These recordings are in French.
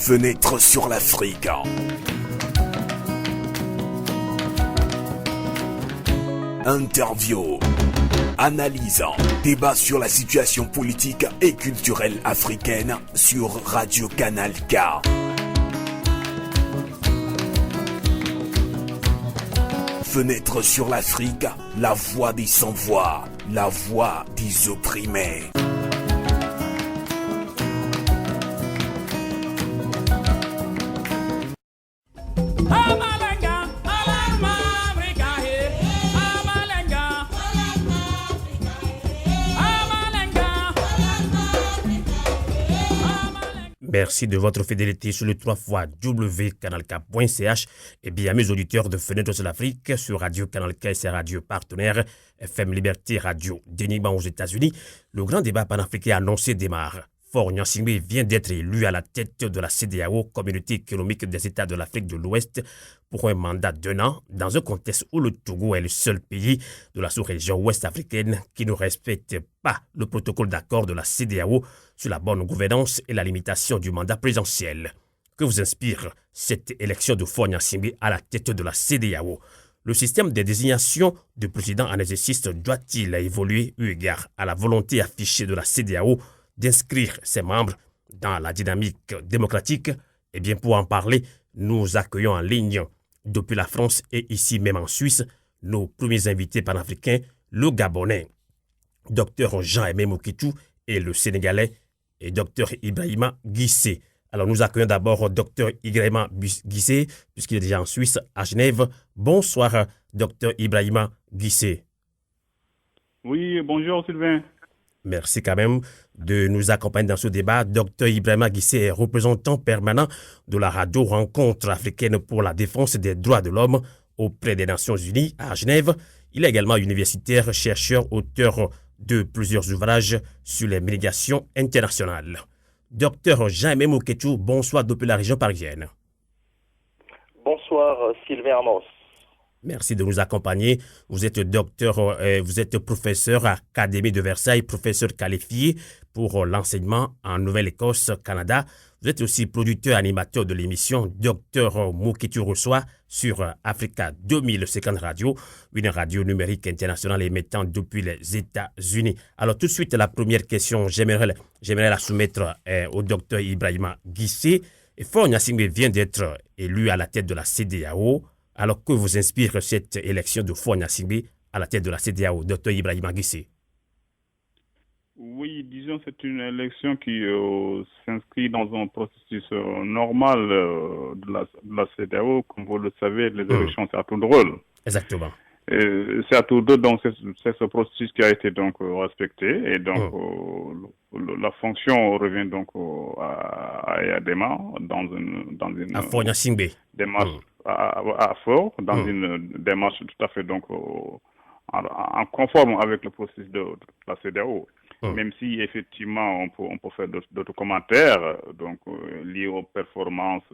Fenêtre sur l'Afrique. Interview, analyse, débat sur la situation politique et culturelle africaine sur Radio Canal K. Fenêtre sur l'Afrique, la voix des sans-voix, la voix des opprimés. Merci de votre fidélité sur le 3xWcanalK.ch et bien à mes auditeurs de Fenêtre sur l'Afrique sur Radio Canal K et ses radios partenaires FM Liberté Radio Denigban aux États-Unis. Le grand débat panafricain annoncé démarre. Faure Gnassingbé vient d'être élu à la tête de la CEDEAO, Communauté économique des États de l'Afrique de l'Ouest, pour un mandat d'1 an, dans un contexte où le Togo est le seul pays de la sous-région ouest-africaine qui ne respecte pas le protocole d'accord de la CEDEAO sur la bonne gouvernance et la limitation du mandat présidentiel. Que vous inspire cette élection de Faure Gnassingbé à la tête de la CEDEAO? Le système de désignation de président en exercice doit-il évoluer eu égard à la volonté affichée de la CEDEAO d'inscrire ses membres dans la dynamique démocratique? Eh bien, pour en parler, nous accueillons en ligne depuis la France et ici même en Suisse nos premiers invités panafricains, le Gabonais, Dr Jean-Aimé Moketou, et le Sénégalais, et Dr Ibrahima Guissé. Alors, nous accueillons d'abord Dr Ibrahima Guissé, puisqu'il est déjà en Suisse, à Genève. Bonsoir, Dr Ibrahima Guissé. Oui, bonjour Sylvain. Merci quand même de nous accompagner dans ce débat. Dr Ibrahima Guissé est représentant permanent de la radio Rencontre africaine pour la défense des droits de l'homme auprès des Nations Unies à Genève. Il est également universitaire, chercheur, auteur de plusieurs ouvrages sur les médiations internationales. Dr Jean-Aimé Moketou, bonsoir depuis la région parisienne. Bonsoir Sylvain Amos. Merci de nous accompagner. Vous êtes docteur, vous êtes professeur à l'Académie de Versailles, professeur qualifié pour l'enseignement en Nouvelle-Écosse, Canada. Vous êtes aussi producteur animateur de l'émission Dr Moketou reçoit sur Africa 2050 Radio, une radio numérique internationale émettant depuis les États-Unis. Alors tout de suite, la première question, j'aimerais la soumettre au docteur Ibrahima Guissé. Faure Gnassingbé vient d'être élu à la tête de la CEDEAO. Alors que vous inspire cette élection de Faure Gnassingbé à la tête de la CEDEAO, Dr Ibrahima Guissé? Oui, disons c'est une élection qui s'inscrit dans un processus normal de la CEDEAO. Comme vous le savez, les élections, c'est à tour de rôle. Exactement. C'est à tour de rôle, donc c'est ce processus qui a été donc respecté. Et donc, la fonction revient donc à Yadema dans une à Faure Gnassingbé. Démarche à Faure, dans une démarche tout à fait donc en conforme avec le processus de la CEDEAO. Même si effectivement on peut faire d'autres commentaires donc liés aux performances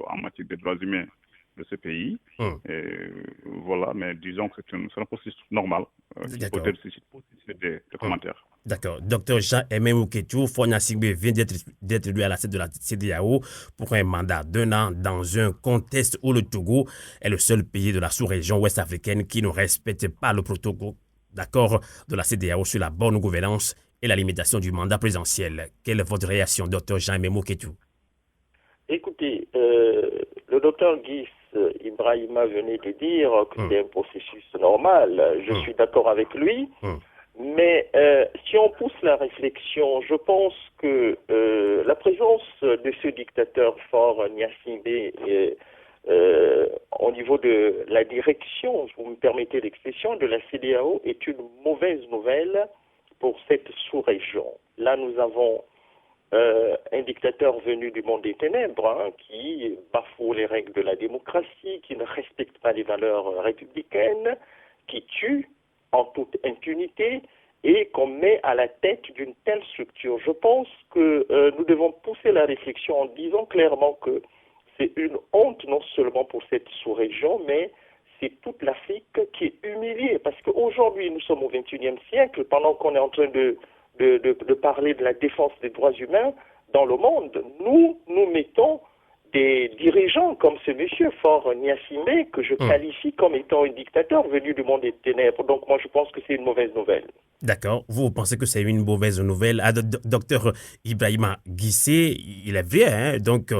en matière des droits humains de ce pays. Et voilà, mais disons que c'est un processus normal. Peut-être des commentaires. D'accord. Docteur Jean-Aimé Moketou, Faure Gnassingbé vient d'être élu à la tête de la CEDEAO pour un mandat d'1 an dans un contexte où le Togo est le seul pays de la sous-région ouest-africaine qui ne respecte pas le protocole d'accord de la CEDEAO sur la bonne gouvernance et la limitation du mandat présidentiel. Quelle est votre réaction, docteur Jean-Aimé Moketou? Écoutez, le docteur Ibrahima venait de dire que c'est un processus normal. Je suis d'accord avec lui. Mais si on pousse la réflexion, je pense que la présence de ce dictateur Faure Gnassingbé au niveau de la direction, si vous me permettez l'expression, de la CEDEAO est une mauvaise nouvelle pour cette sous-région. Là, nous avons un dictateur venu du monde des ténèbres qui bafoue les règles de la démocratie, qui ne respecte pas les valeurs républicaines, qui tue en toute impunité et qu'on met à la tête d'une telle structure. Je pense que nous devons pousser la réflexion en disant clairement que c'est une honte non seulement pour cette sous-région, mais c'est toute l'Afrique qui est humiliée. Parce qu'aujourd'hui, nous sommes au XXIe siècle, pendant qu'on est en train de parler de la défense des droits humains dans le monde, nous mettons des dirigeants comme ce monsieur Faure Gnassingbé, que je qualifie comme étant un dictateur venu du monde des ténèbres. Donc moi je pense que c'est une mauvaise nouvelle. D'accord. Vous pensez que c'est une mauvaise nouvelle? Docteur Ibrahima Guissé, il est vrai, hein? Donc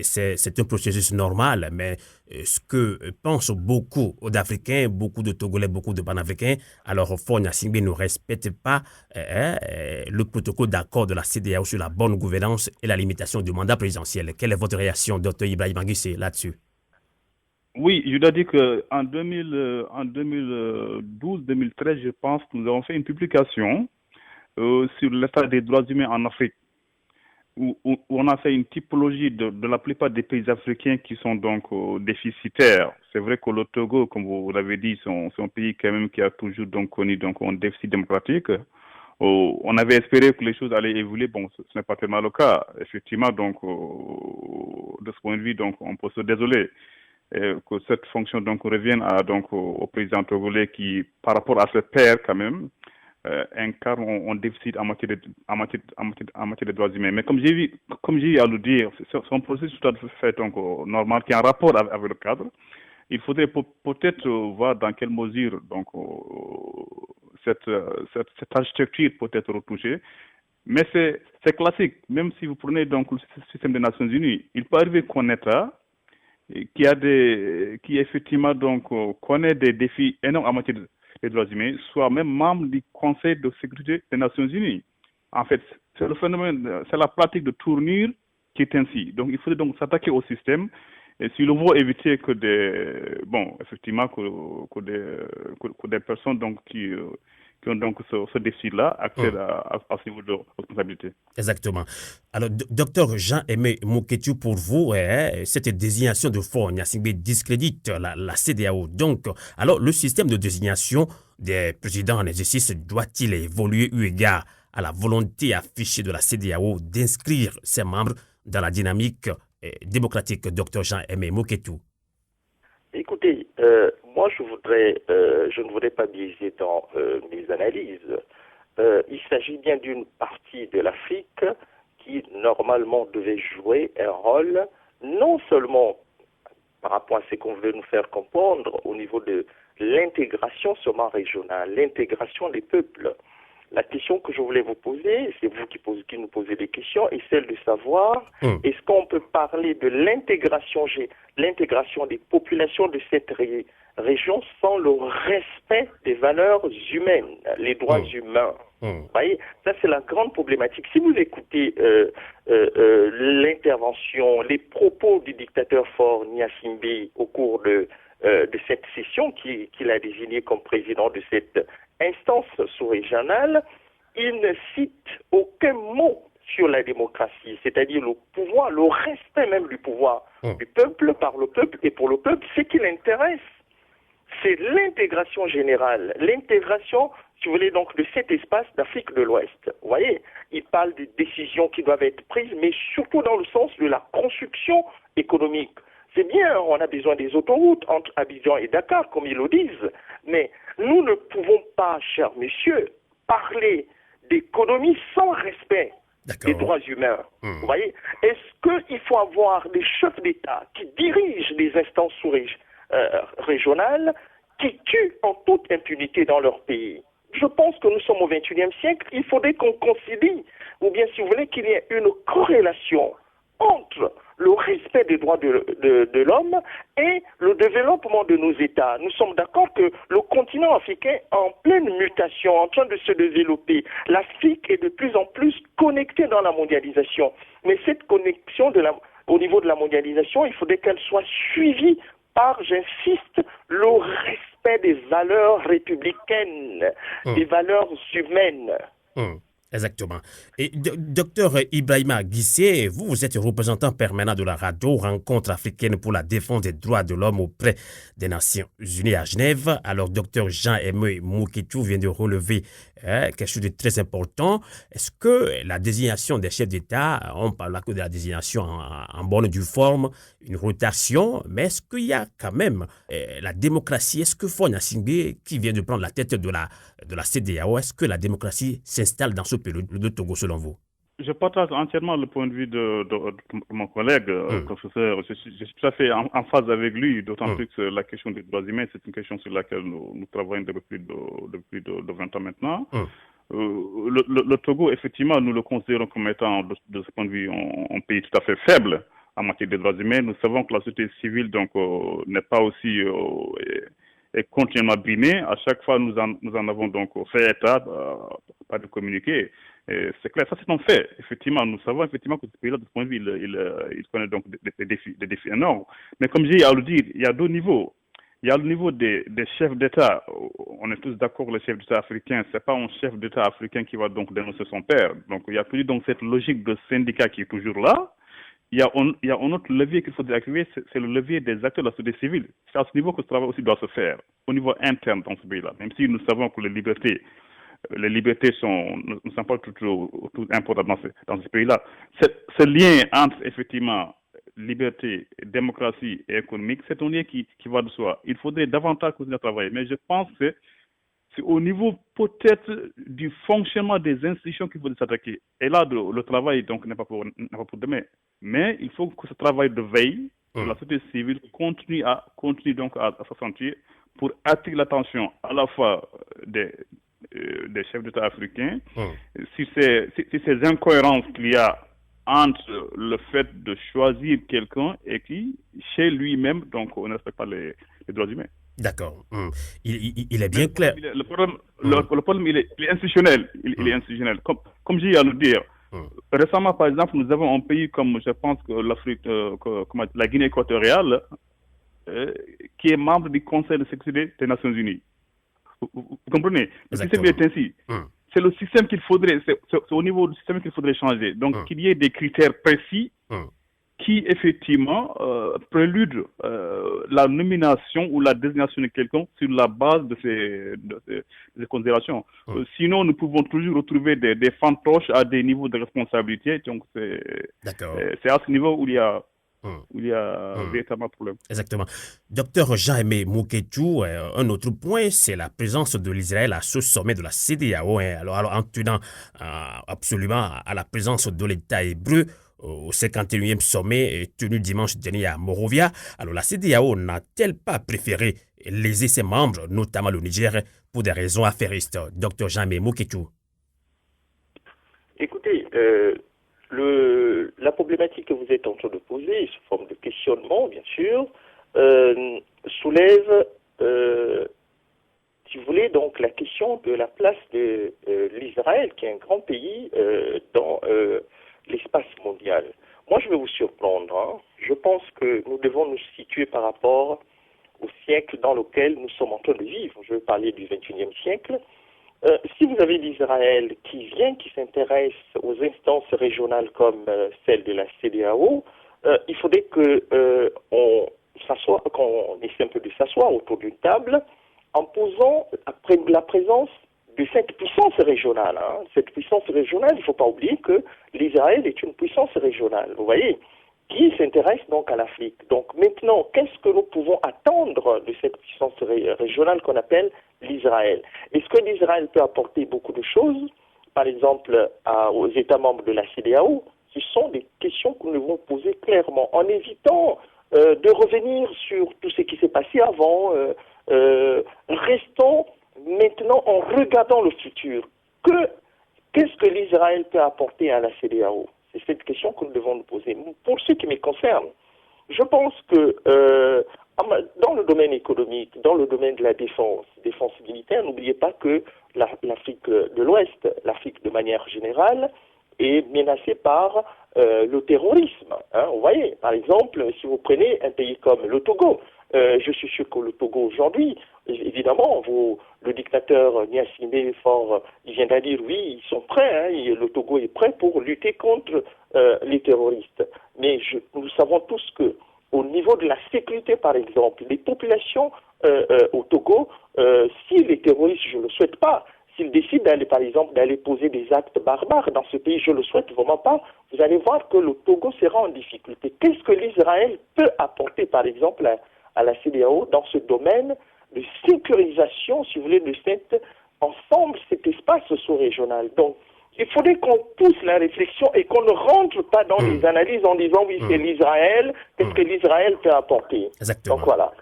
c'est un processus normal, mais ce que pensent beaucoup d'Africains, beaucoup de Togolais, beaucoup de Panafricains, alors Faure Gnassingbé ne respecte pas le protocole d'accord de la CEDEAO sur la bonne gouvernance et la limitation du mandat présidentiel. Quelle est votre réaction, docteur Ibrahima Guissé, là-dessus? Oui, je dois dire qu'en 2012-2013, je pense que nous avons fait une publication sur l'état des droits humains en Afrique, où on a fait une typologie de la plupart des pays africains qui sont donc déficitaires. C'est vrai que le Togo, comme vous l'avez dit, c'est un pays quand même qui a toujours donc connu donc un déficit démocratique. On avait espéré que les choses allaient évoluer. Bon, ce n'est pas tellement le cas. Effectivement, donc, de ce point de vue, donc, on peut se désoler que cette fonction donc revienne au président togolais qui, par rapport à ses pairs quand même, incarne un déficit en matière de droits humains. Mais comme j'ai eu à le dire, c'est un processus tout à fait donc normal qui est en rapport avec le cadre. Il faudrait peut-être voir dans quelle mesure donc cette architecture peut être retouchée. Mais c'est classique. Même si vous prenez donc le système des Nations Unies, il peut arriver qu'un État qui effectivement donc connaît des défis énormes en matière des droits humains, soit même membre du Conseil de sécurité des Nations Unies. En fait, c'est le phénomène, c'est la pratique de tournure qui est ainsi. Donc, il faudrait donc s'attaquer au système. Et si l'on veut éviter que des personnes donc qui ont donc ce déficit-là accèdent à ce niveau de responsabilité. Exactement. Alors, docteur Jean-Aimé Mouketchou, pour vous, cette désignation de Faure Gnassingbé discrédite la CEDEAO. Donc, alors, le système de désignation des présidents en exercice doit-il évoluer eu égard à la volonté affichée de la CEDEAO d'inscrire ses membres dans la dynamique démocratique, docteur Jean-Aimé Mouketchou? Écoutez, moi je ne voudrais pas biaiser dans mes analyses. Il s'agit bien d'une partie de l'Afrique qui normalement devait jouer un rôle non seulement par rapport à ce qu'on veut nous faire comprendre au niveau de l'intégration seulement régionale, l'intégration des peuples. La question que je voulais vous poser, c'est vous qui nous posez des questions, est celle de savoir est-ce qu'on peut parler de l'intégration des populations de cette région sans le respect des valeurs humaines, les droits humains. Vous voyez, ça c'est la grande problématique. Si vous écoutez l'intervention, les propos du dictateur Faure Gnassingbé au cours de cette session qu'il a désigné comme président de cette instance sous-régionale, il ne cite aucun mot sur la démocratie, c'est-à-dire le pouvoir, le respect même du pouvoir du peuple, par le peuple et pour le peuple. Ce qui l'intéresse, c'est l'intégration générale, l'intégration, si vous voulez, donc de cet espace d'Afrique de l'Ouest. Vous voyez, il parle de décisions qui doivent être prises, mais surtout dans le sens de la construction économique. C'est bien, on a besoin des autoroutes entre Abidjan et Dakar, comme ils le disent, mais nous ne pouvons pas, cher monsieur, parler d'économie sans respect des droits humains. Vous voyez, est-ce qu'il faut avoir des chefs d'État qui dirigent des instances régionales qui tuent en toute impunité dans leur pays? Je pense que nous sommes au XXIe siècle, il faudrait qu'on concilie, ou bien si vous voulez qu'il y ait une corrélation entre le respect des droits de l'homme et le développement de nos États. Nous sommes d'accord que le continent africain est en pleine mutation, en train de se développer. L'Afrique est de plus en plus connectée dans la mondialisation. Mais cette connexion au niveau de la mondialisation, il faudrait qu'elle soit suivie par, j'insiste, le respect des valeurs républicaines, des valeurs humaines. Exactement. Et docteur Ibrahima Guissé, vous êtes représentant permanent de la radio Rencontre africaine pour la défense des droits de l'homme auprès des Nations Unies à Genève. Alors, docteur Jean-Aimé Mouketchou vient de relever quelque chose de très important. Est-ce que la désignation des chefs d'État, on parle de la désignation en bonne et due forme, une rotation, mais est-ce qu'il y a quand même la démocratie? Est-ce que Faure Gnassingbé, qui vient de prendre la tête de la CEDEAO, est-ce que la démocratie s'installe dans ce pays de Togo selon vous? Je partage entièrement le point de vue de mon collègue, professeur. Je suis tout à fait en phase avec lui, d'autant plus que la question des droits humains, c'est une question sur laquelle nous travaillons depuis plus de 20 ans maintenant. Le Togo, effectivement, nous le considérons comme étant, de ce point de vue, un pays tout à fait faible en matière de droits humains. Nous savons que la société civile donc n'est pas aussi est continuellement brimée. À chaque fois, nous en avons donc fait état par des communiqués. C'est clair, ça c'est un fait. Effectivement, nous savons effectivement que ce pays-là, de ce point de vue, il connaît donc des défis énormes. Mais comme j'ai à le dire, il y a deux niveaux. Il y a le niveau des chefs d'État. On est tous d'accord, le chef d'État africain, c'est pas un chef d'État africain qui va donc dénoncer son père. Donc il y a toujours donc cette logique de syndicat qui est toujours là. Il y a un autre levier qu'il faudrait activer, c'est le levier des acteurs de la société civile. C'est à ce niveau que ce travail aussi doit se faire, au niveau interne dans ce pays-là. Même si nous savons que les libertés ne sont pas tout importantes dans ce pays-là. Ce lien entre, effectivement, liberté, démocratie et économique, c'est un lien qui va de soi. Il faudrait davantage continuer à travailler. Mais je pense que c'est au niveau peut-être du fonctionnement des institutions qu'il faut s'attaquer. Et là, le travail donc n'est pas pour demain. Mais il faut que ce travail de veille de la société civile continue donc à s'accentuer pour attirer l'attention à la fois des chefs d'État africains sur ces incohérences qu'il y a entre le fait de choisir quelqu'un et qui, chez lui-même, donc on ne respecte pas les droits humains. D'accord. Il est bien clair. Le problème il est institutionnel. Il est institutionnel. Comme j'ai à le dire, récemment, par exemple, nous avons un pays comme, je pense, que l'Afrique, la Guinée équatoriale, qui est membre du Conseil de sécurité des Nations Unies. Vous comprenez? Le système est ainsi. C'est le système qu'il faudrait, c'est au niveau du système qu'il faudrait changer. Donc, qu'il y ait des critères précis qui, effectivement, préludent la nomination ou la désignation de quelqu'un sur la base de ces considérations. Sinon, nous pouvons toujours retrouver des fantoches à des niveaux de responsabilité. Donc, c'est à ce niveau où il y a un véritable problème. Exactement. Docteur Jean-Aimé Moukétou, un autre point, c'est la présence de l'Israël à ce sommet de la CEDEAO. Alors en tenant absolument à la présence de l'État hébreu au 51e sommet tenu dimanche dernier à Monrovia, alors la CEDEAO n'a-t-elle pas préféré léser ses membres, notamment le Niger, pour des raisons affairistes? Docteur Jean-Aimé Moukétou. Écoutez, la problématique que vous êtes en train de poser, sous forme de questionnement, bien sûr, soulève, si vous voulez, donc la question de la place de l'Israël, qui est un grand pays dans l'espace mondial. Moi, je vais vous surprendre. Je pense que nous devons nous situer par rapport au siècle dans lequel nous sommes en train de vivre. Je veux parler du XXIe siècle. Si vous avez l'Israël qui s'intéresse aux instances régionales comme celle de la CEDEAO, il faudrait qu'on essaie un peu de s'asseoir autour d'une table en posant la présence de cette puissance régionale. Cette puissance régionale, il ne faut pas oublier que l'Israël est une puissance régionale, vous voyez, qui s'intéresse donc à l'Afrique. Donc maintenant, qu'est-ce que nous pouvons attendre de cette puissance régionale qu'on appelle l'Israël? Est-ce que l'Israël peut apporter beaucoup de choses, par exemple aux États membres de la CEDEAO? Ce sont des questions que nous devons poser clairement, en évitant de revenir sur tout ce qui s'est passé avant. Restons maintenant en regardant le futur. Qu'est-ce que l'Israël peut apporter à la CEDEAO? C'est cette question que nous devons nous poser. Pour ce qui me concerne, je pense que dans le domaine économique, dans le domaine de la défense militaire, n'oubliez pas que l'Afrique de l'Ouest, l'Afrique de manière générale, est menacée par le terrorisme. Vous voyez, par exemple, si vous prenez un pays comme le Togo, je suis sûr que le Togo aujourd'hui, évidemment, le dictateur Gnassingbé Faure, il vient de dire oui, ils sont prêts, le Togo est prêt pour lutter contre les terroristes. Mais nous savons tous que au niveau de la sécurité, par exemple, les populations au Togo, si les terroristes, je ne le souhaite pas, s'ils décident d'aller, par exemple, d'aller poser des actes barbares dans ce pays, je ne le souhaite vraiment pas, vous allez voir que le Togo sera en difficulté. Qu'est-ce que l'Israël peut apporter, par exemple, à la CEDEAO dans ce domaine de sécurisation, si vous voulez, de cet ensemble, cet espace sous-régional? Donc, il faudrait qu'on pousse la réflexion et qu'on ne rentre pas dans les analyses en disant oui, c'est l'Israël, qu'est-ce que l'Israël peut apporter. Exactement. Donc voilà.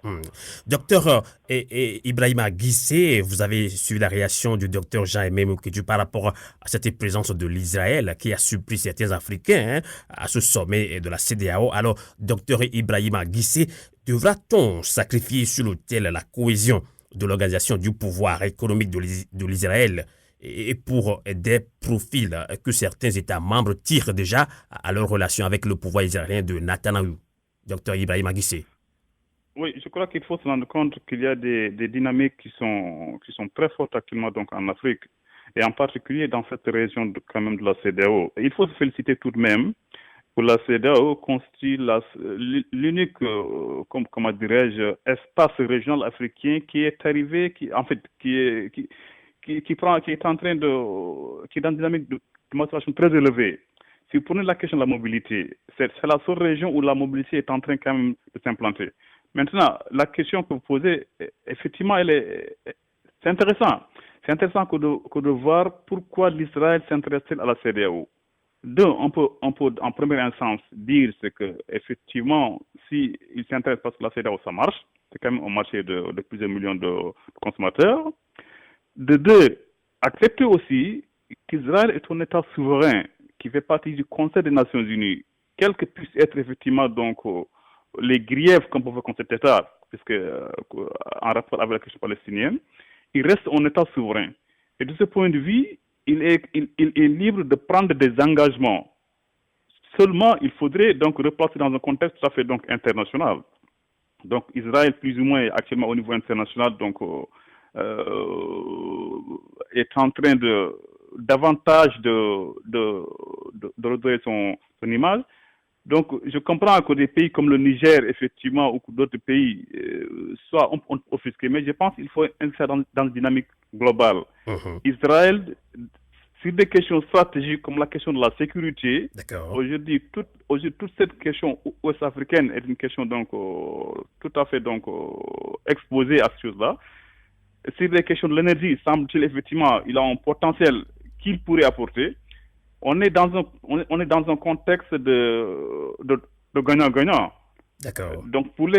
Docteur Ibrahima Guissé, vous avez suivi la réaction du docteur Jean-Aimé Moukidjou par rapport à cette présence de l'Israël qui a surpris certains Africains à ce sommet de la CEDEAO. Alors, docteur Ibrahima Guissé, devra-t-on sacrifier sur l'autel la cohésion de l'organisation du pouvoir économique de l'Israël et pour des profils que certains États membres tirent déjà à leur relation avec le pouvoir israélien de Netanyahou? Docteur Ibrahima Guissé. Oui, je crois qu'il faut se rendre compte qu'il y a des dynamiques qui sont très fortes actuellement donc en Afrique et en particulier dans cette région quand même de la CEDEAO. Il faut se féliciter tout de même que la CEDEAO constitue l'unique, comment dirais-je, espace régional africain qui est arrivé, qui est en train qui est dans une dynamique de maturation très élevée. Si vous prenez la question de la mobilité, c'est la seule région où la mobilité est en train quand même de s'implanter. Maintenant, la question que vous posez, effectivement, c'est intéressant. C'est intéressant que de voir pourquoi l'Israël s'intéresse-t-il à la CEDEAO. Deux, on peut en première instance dire que effectivement, s'il s'intéresse parce que la CEDEAO ça marche, c'est quand même un marché de plusieurs millions de consommateurs. De deux, accepter aussi qu'Israël est un État souverain qui fait partie du Conseil des Nations Unies, quels que puissent être effectivement donc les griefs qu'on peut faire contre cet État, puisque en rapport avec la question palestinienne, il reste un État souverain. Et de ce point de vue, il est libre de prendre des engagements. Seulement, il faudrait donc replacer dans un contexte tout à fait donc international. Donc, Israël, plus ou moins actuellement au niveau international, donc est en train davantage de redorer son image. Donc, je comprends que des pays comme le Niger, effectivement, ou d'autres pays soient offusqués, mais je pense qu'il faut inscrire dans une dynamique globale. Israël, sur des questions stratégiques comme la question de la sécurité, aujourd'hui, toute cette question ouest-africaine est une question donc tout à fait donc exposée à ces choses-là. Sur les questions de l'énergie, semble-t-il effectivement, il a un potentiel qu'il pourrait apporter. On est dans un contexte de gagnant-gagnant. D'accord. Donc pour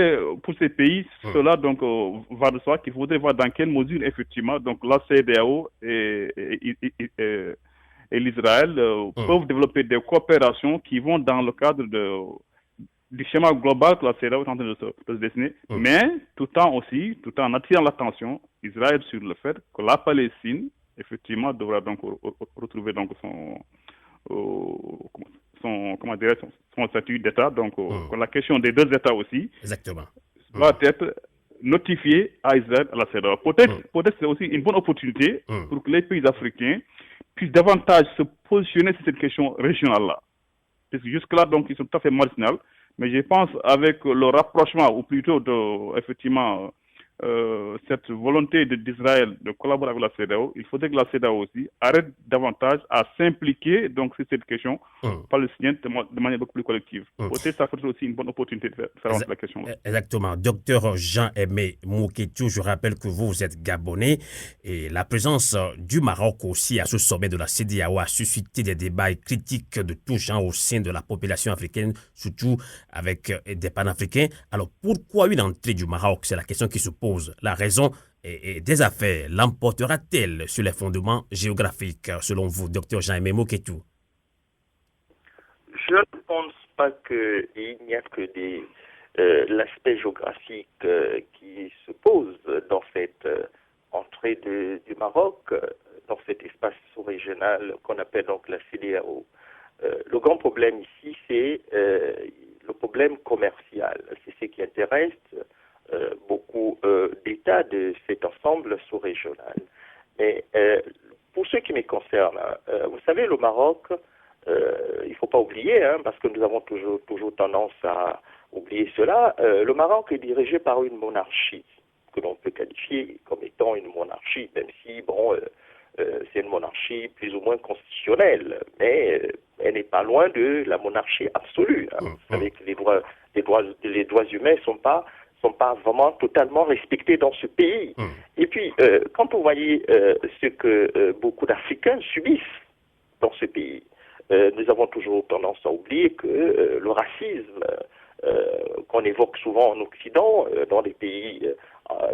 ces pays, cela donc va de soi qu'il faudrait voir dans quelle mesure effectivement donc la CEDEAO et l'Israël peuvent développer des coopérations qui vont dans le cadre du schéma global que la CEDEAO est en train de se dessiner, mais tout en attirant l'attention Israël sur le fait que la Palestine effectivement devra donc retrouver donc son statut d'État, donc la question des deux États aussi doit être notifiée à Israël, à la CEDEAO. Peut-être c'est aussi une bonne opportunité pour que les pays africains puissent davantage se positionner sur cette question régionale-là. Parce que jusque-là, donc, ils sont tout à fait marginaux, mais je pense avec le rapprochement, ou plutôt effectivement, cette volonté d'Israël de collaborer avec la CEDEAO, il faudrait que la CEDEAO aussi arrête davantage à s'impliquer donc sur cette question palestinienne de manière beaucoup plus collective. Peut-être ça serait aussi une bonne opportunité de faire la question. Exactement. Docteur Jean-Aimé Moukidjou, je rappelle que vous êtes gabonais et la présence du Maroc aussi à ce sommet de la CEDEAO a suscité des débats critiques de tous genres au sein de la population africaine, surtout avec des panafricains. Alors pourquoi une entrée du Maroc? C'est la question qui se pose. La raison des affaires l'emportera-t-elle sur les fondements géographiques, selon vous, docteur Jean-Aimé Moukidjou? Je ne pense pas qu'il n'y a que l'aspect géographique qui se pose dans cette entrée du Maroc, dans cet espace sous-régional qu'on appelle donc la CEDEAO. Le grand problème ici, c'est le problème commercial. C'est ce qui intéresse beaucoup d'États de cet ensemble sous-régional. Mais pour ce qui me concerne, vous savez, le Maroc, il ne faut pas oublier, parce que nous avons toujours tendance à oublier cela, le Maroc est dirigé par une monarchie, que l'on peut qualifier comme étant une monarchie, même si, c'est une monarchie plus ou moins constitutionnelle, mais elle n'est pas loin de la monarchie absolue. Vous savez que les droits humains ne sont pas vraiment totalement respectés dans ce pays. Et puis, quand vous voyez ce que beaucoup d'Africains subissent dans ce pays. Nous avons toujours tendance à oublier que le racisme qu'on évoque souvent en Occident, dans les pays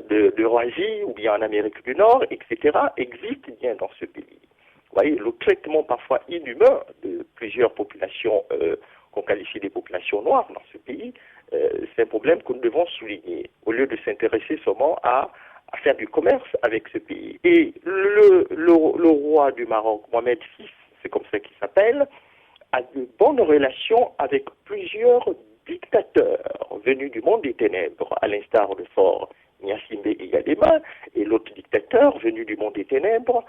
d'Eurasie ou bien en Amérique du Nord, etc., existe bien dans ce pays. Vous voyez, le traitement parfois inhumain de plusieurs populations qu'on qualifie des populations noires dans ce pays, c'est un problème que nous devons souligner, au lieu de s'intéresser seulement à faire du commerce avec ce pays. Et le roi du Maroc, Mohamed VI, c'est comme ça qu'il s'appelle, a de bonnes relations avec plusieurs dictateurs venus du monde des ténèbres, à l'instar de Fort Gnassingbé Eyadema, et l'autre dictateur venu du monde des ténèbres,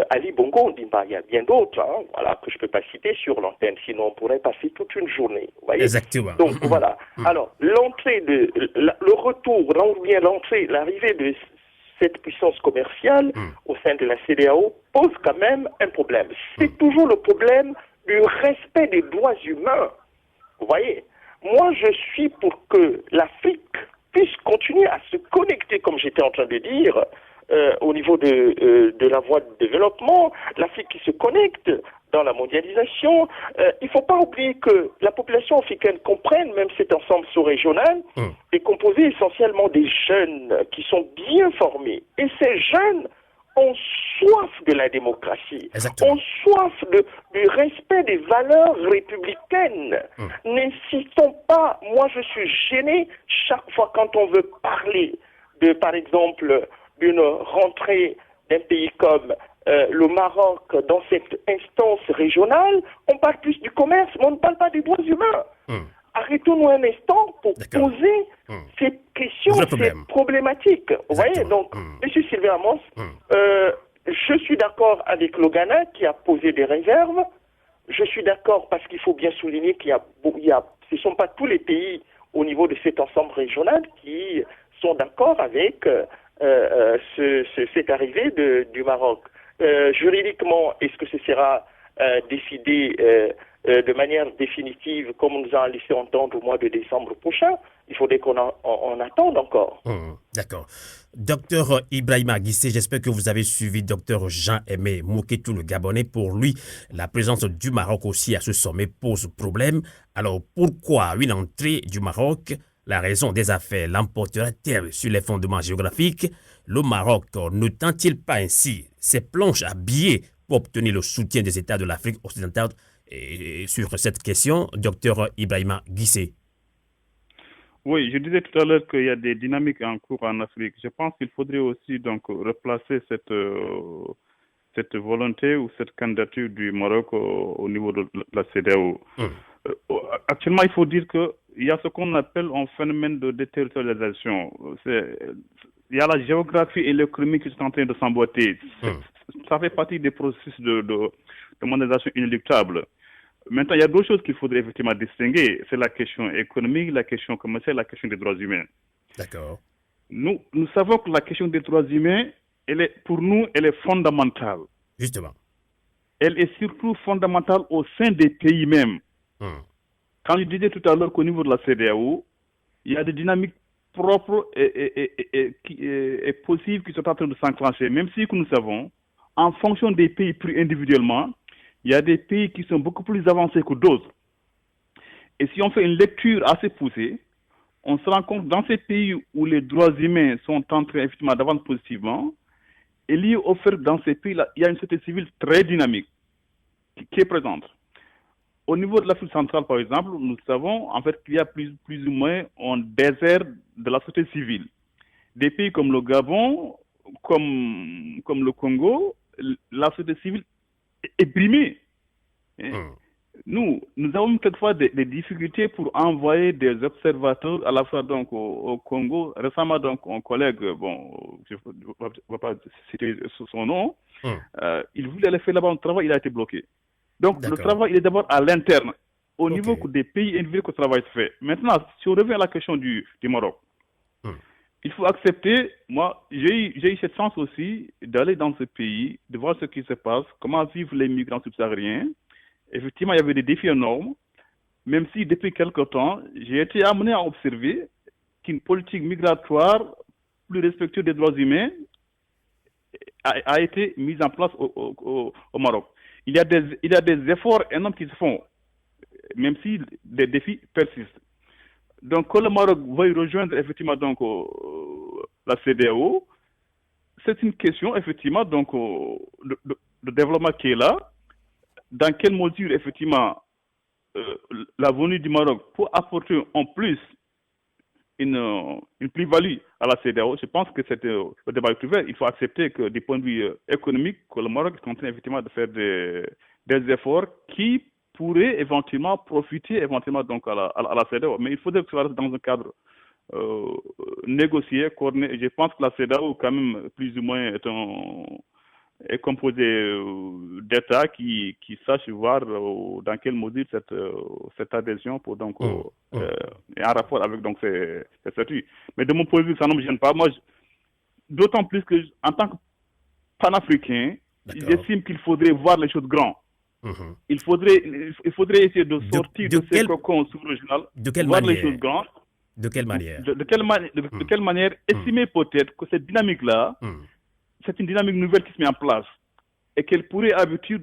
Ali Bongo Ondimba. Il y a bien d'autres, voilà, que je ne peux pas citer sur l'antenne, sinon on pourrait passer toute une journée. Vous voyez. Exactement. Donc voilà. Alors, le retour, l'arrivée de cette puissance commerciale au sein de la CEDEAO pose quand même un problème. C'est toujours le problème du respect des droits humains. Vous voyez, moi je suis pour que l'Afrique puisse continuer à se connecter, comme j'étais en train de dire, au niveau de la voie de développement, l'Afrique qui se connecte dans la mondialisation. Il ne faut pas oublier que la population africaine comprenne, même cet ensemble sous-régional, est composé essentiellement des jeunes qui sont bien formés. Et ces jeunes ont soif de la démocratie, Exactement. ont soif du respect des valeurs républicaines. N'insistons pas, moi je suis gêné chaque fois quand on veut parler de, par exemple, d'une rentrée d'un pays comme le Maroc dans cette instance régionale, on parle plus du commerce, mais on ne parle pas des droits humains. Arrêtons-nous un instant pour poser ces questions, ces problématiques. Vous voyez, donc, M. Sylvain Amos, je suis d'accord avec le Ghana qui a posé des réserves. Je suis d'accord parce qu'il faut bien souligner ce ne sont pas tous les pays au niveau de cet ensemble régional qui sont d'accord avec cette arrivée du Maroc. Juridiquement, est-ce que ce sera décidé de manière définitive, comme on nous a laissé entendre au mois de décembre prochain? Il faudrait qu'on attende encore. D'accord. Docteur Ibrahima Guissé, j'espère que vous avez suivi Docteur Jean-Aimé Mouketou, le Gabonais. Pour lui, la présence du Maroc aussi à ce sommet pose problème. Alors, pourquoi une entrée du Maroc? La raison des affaires l'emportera-t-elle sur les fondements géographiques? Le Maroc ne tente-t-il pas ainsi ses planches à billets pour obtenir le soutien des États de l'Afrique occidentale? Et sur cette question, Docteur Ibrahima Guissé. Oui, je disais tout à l'heure qu'il y a des dynamiques en cours en Afrique. Je pense qu'il faudrait aussi donc replacer cette volonté ou cette candidature du Maroc au niveau de la CEDEAO. Actuellement, il faut dire qu'il y a ce qu'on appelle un phénomène de déterritorialisation. Il y a la géographie et l'économie qui sont en train de s'emboîter. Ça fait partie des processus de mondialisation inéluctable. Maintenant, il y a d'autres choses qu'il faudrait effectivement distinguer. C'est la question économique, la question commerciale, la question des droits humains. D'accord. Nous savons que la question des droits humains, pour nous, elle est fondamentale. Justement. Elle est surtout fondamentale au sein des pays même. Quand je disais tout à l'heure qu'au niveau de la CEDEAO, il y a des dynamiques propres et possibles qui sont en train de s'enclencher. Même si, comme nous savons, en fonction des pays pris individuellement, il y a des pays qui sont beaucoup plus avancés que d'autres. Et si on fait une lecture assez poussée, on se rend compte que dans ces pays où les droits humains sont en train effectivement d'avancer positivement, il y a offert dans ces pays-là, il y a une société civile très dynamique qui est présente. Au niveau de l'Afrique centrale, par exemple, nous savons en fait qu'il y a plus ou moins un désert de la société civile. Des pays comme le Gabon, comme le Congo, la société civile est brimée. Nous avons quelquefois des difficultés pour envoyer des observateurs à la fois donc au Congo. Récemment, donc, un collègue, je ne vais pas citer son nom, il voulait aller faire là-bas un travail, il a été bloqué. Donc, le travail, il est d'abord à l'interne, au niveau des pays individuels que le travail se fait. Maintenant, si on revient à la question du Maroc, il faut accepter, moi, j'ai eu cette chance aussi d'aller dans ce pays, de voir ce qui se passe, comment vivent les migrants subsahariens. Effectivement, il y avait des défis énormes, même si depuis quelque temps, j'ai été amené à observer qu'une politique migratoire plus respectueuse des droits humains a été mise en place au Maroc. il y a des efforts énormes qui se font, même si des défis persistent. Donc, quand le Maroc veuille rejoindre effectivement donc la CEDEAO, c'est une question effectivement donc de développement qui est là. Dans quelle mesure effectivement la venue du Maroc peut apporter en plus une plus-value à la CEDEAO? Je pense que c'est le débat est ouvert. Il faut accepter que du point de vue économique, que le Maroc est en train effectivement de faire des efforts qui pourraient éventuellement profiter éventuellement donc à la CEDEAO. Mais il faudrait que ce soit dans un cadre négocié, coordonné. Et je pense que la CEDEAO quand même plus ou moins est composé d'États qui sachent voir dans quelle mesure cette adhésion pour donc est en rapport avec donc ces statuts. Mais de mon point de vue, ça ne me gêne pas. Moi, d'autant plus que en tant que panafricain, j'estime qu'il faudrait voir les choses grandes. Il faudrait essayer de sortir de ces cocons sous-régionaux, voir les choses grandes. De quelle manière? De quelle manière estimer peut-être que cette dynamique-là, c'est une dynamique nouvelle qui se met en place et qu'elle pourrait aboutir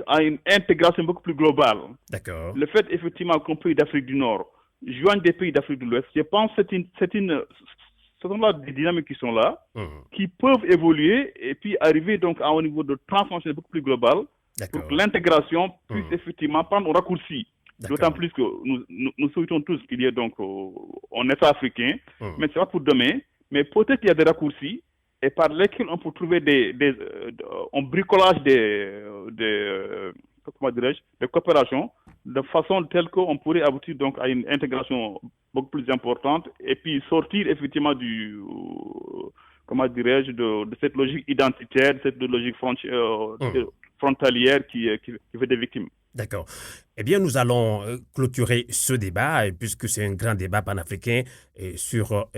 à une intégration beaucoup plus globale. D'accord. Le fait effectivement qu'un pays d'Afrique du Nord joigne des pays d'Afrique de l'Ouest, je pense que ce sont là des dynamiques qui sont là, qui peuvent évoluer et puis arriver donc à un niveau de transformation beaucoup plus global pour que l'intégration puisse effectivement prendre un raccourci. D'autant plus que nous souhaitons tous qu'il y ait donc un État africain, mais c'est pas pour demain, mais peut-être qu'il y a des raccourcis et par lesquels on peut trouver un bricolage des coopérations de façon telle qu'on pourrait aboutir donc à une intégration beaucoup plus importante et puis sortir effectivement de cette logique identitaire, de cette logique frontalière qui fait des victimes. D'accord. Eh bien, nous allons clôturer ce débat, puisque c'est un grand débat panafricain sur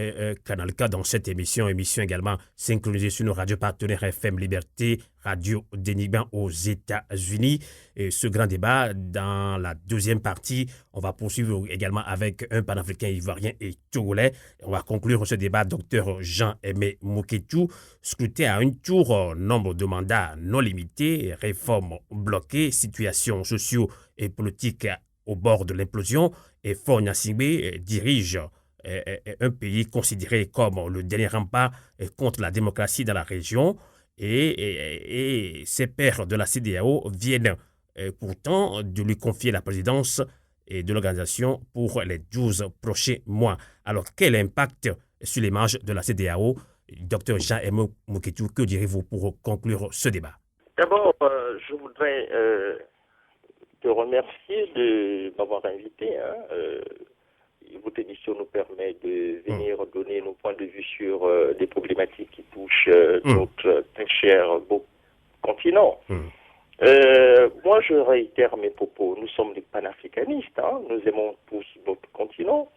Canal K dans cette émission également synchronisée sur nos radios partenaires FM Liberté, Radio Denigban aux États-Unis. Et ce grand débat, dans la deuxième partie, on va poursuivre également avec un panafricain ivoirien et togolais. On va conclure ce débat, Dr Jean-Aimé Moukétou, scruté à un tour, nombre de mandats non limités, réformes bloquées, situation socio et politique au bord de l'implosion, et Faure Gnassingbé dirige un pays considéré comme le dernier rempart contre la démocratie dans la région, et ses pairs de la CEDEAO viennent pourtant de lui confier la présidence de l'organisation pour les 12 prochains mois. Alors, quel impact sur les marges de la CEDEAO? Dr Jean-Aimé Moukétou, que direz-vous pour conclure ce débat? D'abord, je voudrais te remercier de m'avoir invité. Votre émission nous permet de venir donner nos points de vue sur des problématiques qui touchent notre très cher beau continent. Moi, je réitère mes propos. Nous sommes des panafricanistes. Nous aimons tous notre continent.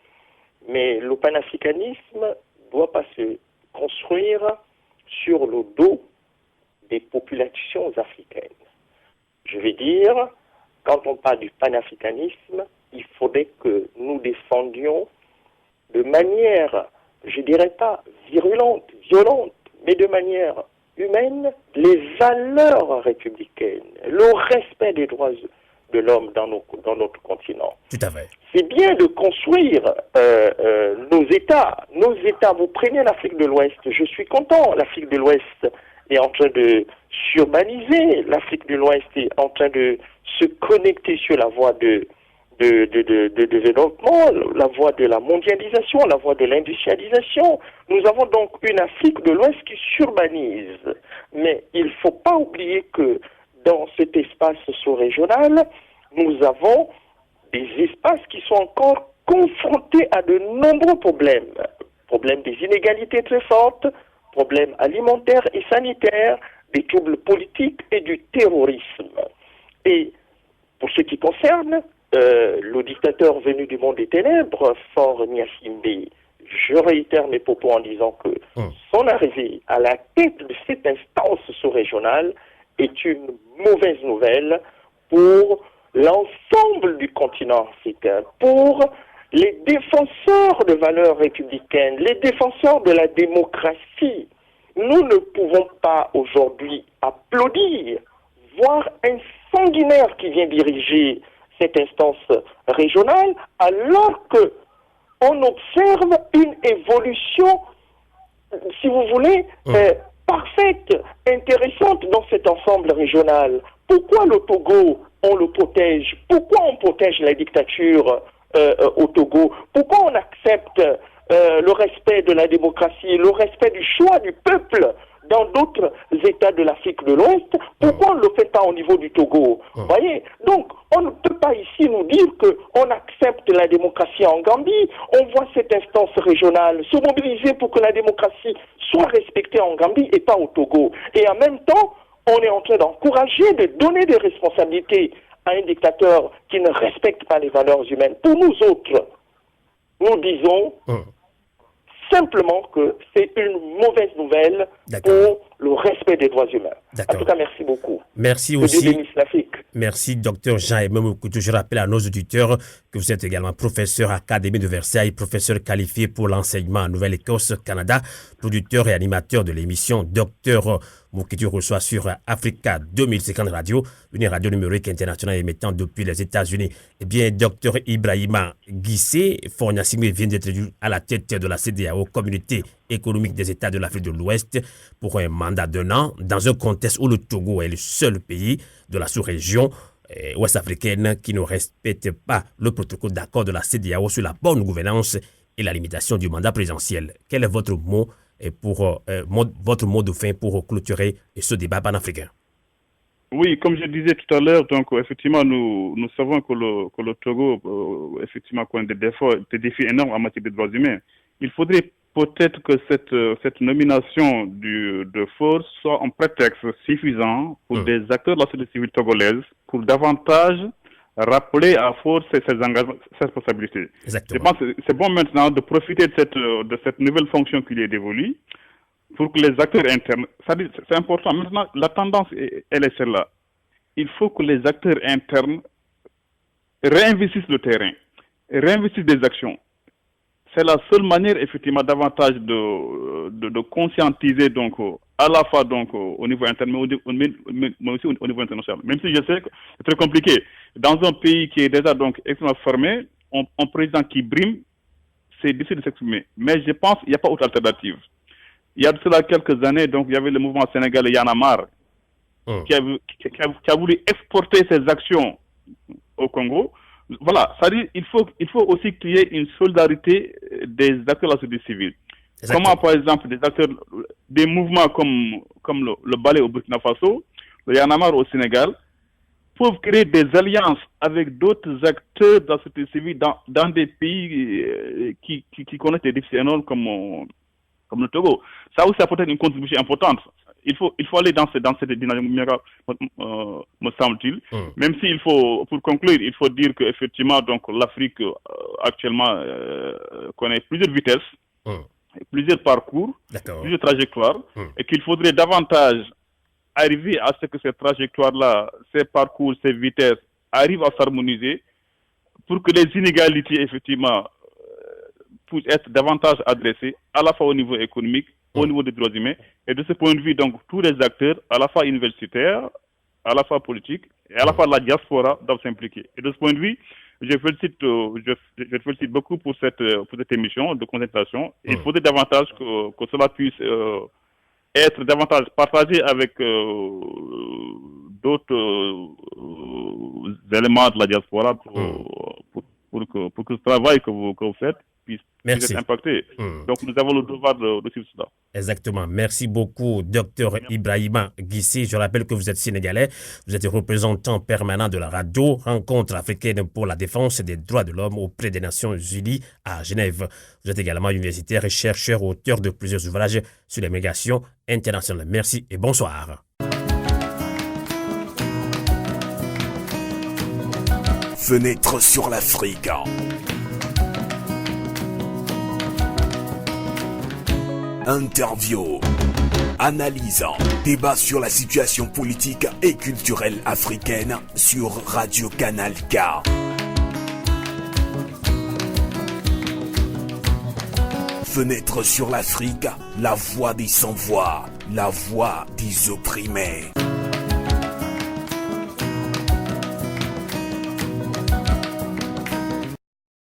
Mais le panafricanisme ne doit pas se construire sur le dos des populations africaines. Je vais dire, quand on parle du panafricanisme, il faudrait que nous défendions de manière, je dirais pas violente, mais de manière humaine, les valeurs républicaines, le respect des droits de l'homme dans notre continent. Tout à fait. C'est bien de construire nos États. Nos États, vous prenez l'Afrique de l'Ouest, je suis content, l'Afrique de l'Ouest est en train de s'urbaniser, l'Afrique de l'Ouest est en train de se connecter sur la voie de développement, la voie de la mondialisation, la voie de l'industrialisation. Nous avons donc une Afrique de l'Ouest qui s'urbanise. Mais il ne faut pas oublier que dans cet espace sous-régional, nous avons des espaces qui sont encore confrontés à de nombreux problèmes. Problèmes des inégalités très fortes, problèmes alimentaires et sanitaires, des troubles politiques et du terrorisme. Et pour ce qui concerne le dictateur venu du monde des ténèbres, Faure Gnassingbé, je réitère mes propos en disant que son arrivée à la tête de cette instance sous-régionale est une mauvaise nouvelle pour l'ensemble du continent africain, pour les défenseurs de valeurs républicaines, les défenseurs de la démocratie. Nous ne pouvons pas aujourd'hui applaudir, voir un sanguinaire qui vient diriger cette instance régionale, alors que on observe une évolution, si vous voulez, parfaite, intéressante dans cet ensemble régional. Pourquoi le Togo, on le protège? Pourquoi on protège la dictature au Togo? Pourquoi on accepte le respect de la démocratie, le respect du choix du peuple dans d'autres États de l'Afrique de l'Ouest? Pourquoi on ne le fait pas au niveau du Togo? Voyez? Donc, on ne peut pas ici nous dire qu'on accepte la démocratie en Gambie. On voit cette instance régionale se mobiliser pour que la démocratie soit respectée en Gambie et pas au Togo. Et en même temps, on est en train d'encourager, de donner des responsabilités à un dictateur qui ne respecte pas les valeurs humaines. Pour nous autres, nous disons simplement que c'est une mauvaise nouvelle pour le respect des droits humains. En tout cas, merci beaucoup. Merci aussi. Merci, Dr Jean-Aimé Moukoutou. Je rappelle à nos auditeurs que vous êtes également professeur à l'Académie de Versailles, professeur qualifié pour l'enseignement en Nouvelle-Écosse, Canada, producteur et animateur de l'émission Dr Moukoutou reçoit sur Africa 2050 Radio, une radio numérique internationale émettant depuis les États-Unis. Eh bien, Dr Ibrahima Guissé, Forniassingbe vient d'être élu à la tête de la CEDEAO, Communauté économique des États de l'Afrique de l'Ouest, pour un mandat d'1 an, dans un contexte où le Togo est le seul pays de la sous-région ouest-africaine qui ne respecte pas le protocole d'accord de la CEDEAO sur la bonne gouvernance et la limitation du mandat présidentiel. Quel est votre mot votre mot de fin pour clôturer ce débat panafricain? Oui, comme je disais tout à l'heure, donc effectivement, nous savons que le Togo effectivement connaît des défis énormes en matière de droits humains. Il faudrait peut-être que cette nomination de force soit un prétexte suffisant pour des acteurs de la société civile togolaise pour davantage rappeler à force ses engagements, ses responsabilités. Exactement. Je pense que c'est bon maintenant de profiter de cette nouvelle fonction qui lui est dévolue pour que les acteurs internes, c'est important. Maintenant, la tendance, elle est celle-là. Il faut que les acteurs internes réinvestissent le terrain, réinvestissent des actions. C'est la seule manière, effectivement, davantage de conscientiser, donc, à la fois donc, au niveau interne, mais aussi au niveau international. Même si je sais que c'est très compliqué. Dans un pays qui est déjà donc extrêmement fermé, un président qui brime, c'est difficile de s'exprimer. Mais je pense qu'il n'y a pas autre alternative. Il y a de cela quelques années, donc, il y avait le mouvement sénégalais Y'en a marre, qui a voulu exporter ses actions au Congo. Voilà, c'est-à-dire il faut aussi qu'il y ait une solidarité des acteurs de la société civile. Exactement. Comment, par exemple, des mouvements comme le Balai au Burkina Faso, le Y'en a marre au Sénégal, peuvent créer des alliances avec d'autres acteurs de la société civile dans des pays qui connaissent des défis énormes comme le Togo. Ça aussi, ça peut être une contribution importante. Il faut aller dans cette dynamique, me semble-t-il. Même s'il faut, pour conclure, il faut dire qu'effectivement, donc, l'Afrique actuellement connaît plusieurs vitesses, plusieurs parcours, plusieurs trajectoires, et qu'il faudrait davantage arriver à ce que ces trajectoires-là, ces parcours, ces vitesses arrivent à s'harmoniser pour que les inégalités, effectivement, puissent être davantage adressées à la fois au niveau économique, au niveau des droits humains. Et de ce point de vue, donc, tous les acteurs, à la fois universitaires, à la fois politiques, et à la fois la diaspora, doivent s'impliquer. Et de ce point de vue, je félicite beaucoup pour cette émission de concertation. Il faudrait davantage que cela puisse être davantage partagé avec d'autres éléments de la diaspora pour que ce travail que vous faites puisse être impacté. Donc nous avons le devoir de suivre cela. Exactement. Merci beaucoup, Dr Ibrahima Guissé. Je rappelle que vous êtes sénégalais, vous êtes représentant permanent de la radio Rencontre africaine pour la défense des droits de l'homme auprès des Nations Unies à Genève. Vous êtes également universitaire et chercheur, auteur de plusieurs ouvrages sur les migrations internationales. Merci et bonsoir. Fenêtre sur l'Afrique. Interview, analyse, débat sur la situation politique et culturelle africaine sur Radio Canal K. Fenêtre sur l'Afrique, la voix des sans-voix, la voix des opprimés.